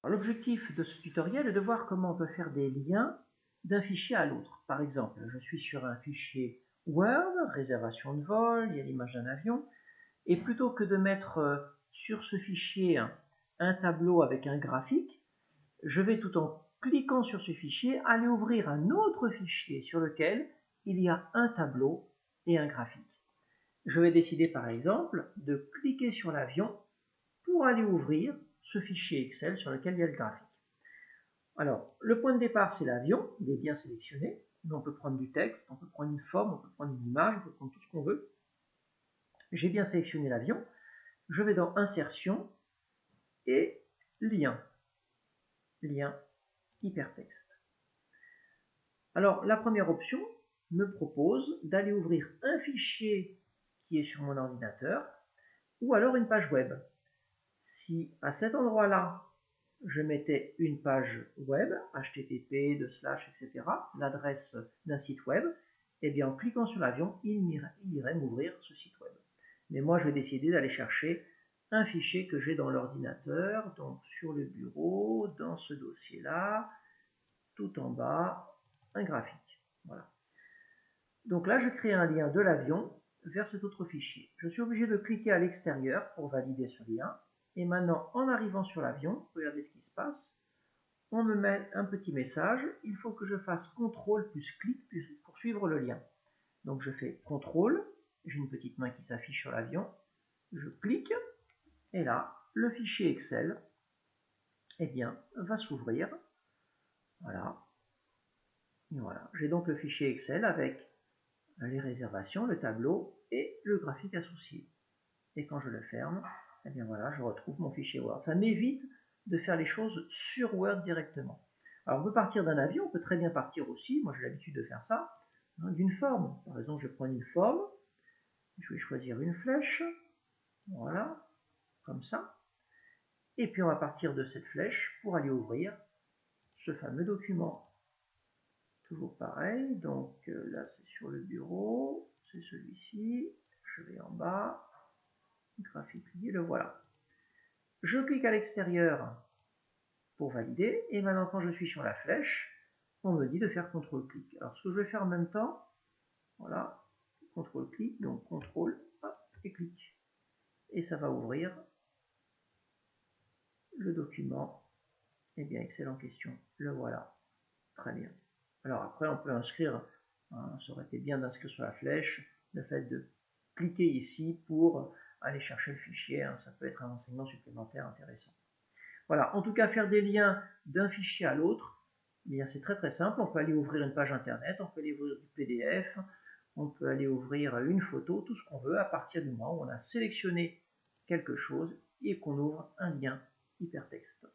L'objectif de ce tutoriel est de voir comment on peut faire des liens d'un fichier à l'autre. Par exemple, je suis sur un fichier Word, réservation de vol, il y a l'image d'un avion, et plutôt que de mettre sur ce fichier un tableau avec un graphique, je vais tout en cliquant sur ce fichier aller ouvrir un autre fichier sur lequel il y a un tableau et un graphique. Je vais décider par exemple de cliquer sur l'avion pour aller ouvrir ce fichier Excel sur lequel il y a le graphique. Alors, le point de départ, c'est l'avion, il est bien sélectionné. Mais on peut prendre du texte, on peut prendre une forme, on peut prendre une image, on peut prendre tout ce qu'on veut. J'ai bien sélectionné l'avion. Je vais dans Insertion et Lien. Lien hypertexte. Alors, la première option me propose d'aller ouvrir un fichier qui est sur mon ordinateur ou alors une page web. Si à cet endroit-là, je mettais une page web, http, etc., l'adresse d'un site web, et bien en cliquant sur l'avion, il irait m'ouvrir ce site web. Mais moi, je vais décider d'aller chercher un fichier que j'ai dans l'ordinateur, donc sur le bureau, dans ce dossier-là, tout en bas, un graphique. Voilà. Donc là, je crée un lien de l'avion vers cet autre fichier. Je suis obligé de cliquer à l'extérieur pour valider ce lien. Et maintenant, en arrivant sur l'avion, regardez ce qui se passe. On me met un petit message. Il faut que je fasse CTRL plus clic pour suivre le lien. Donc je fais CTRL. J'ai une petite main qui s'affiche sur l'avion. Je clique. Et là, le fichier Excel va s'ouvrir. Voilà. Et voilà. J'ai donc le fichier Excel avec les réservations, le tableau et le graphique associé. Et quand je le ferme, voilà, je retrouve mon fichier Word. Ça m'évite de faire les choses sur Word directement. Alors on peut partir d'un avion, on peut très bien partir aussi, moi j'ai l'habitude de faire ça, d'une forme. Par exemple, je prends une forme, je vais choisir une flèche, voilà, comme ça. Et puis on va partir de cette flèche pour aller ouvrir ce fameux document. Toujours pareil, donc là c'est sur le bureau, c'est celui-ci, je vais en bas, graphique lié, le voilà. Je clique à l'extérieur pour valider, et maintenant quand je suis sur la flèche, on me dit de faire CTRL-clic. Alors ce que je vais faire en même temps, voilà, CTRL-clic, donc CTRL et clic. Et ça va ouvrir le document, et bien Excel en question, le voilà, très bien. Alors après on peut inscrire, ça aurait été bien d'inscrire sur la flèche, le fait de cliquer ici pour aller chercher le fichier, ça peut être un enseignement supplémentaire intéressant. Voilà, en tout cas, faire des liens d'un fichier à l'autre, c'est très très simple. On peut aller ouvrir une page internet, on peut aller ouvrir du PDF, on peut aller ouvrir une photo, tout ce qu'on veut, à partir du moment où on a sélectionné quelque chose et qu'on ouvre un lien hypertexte.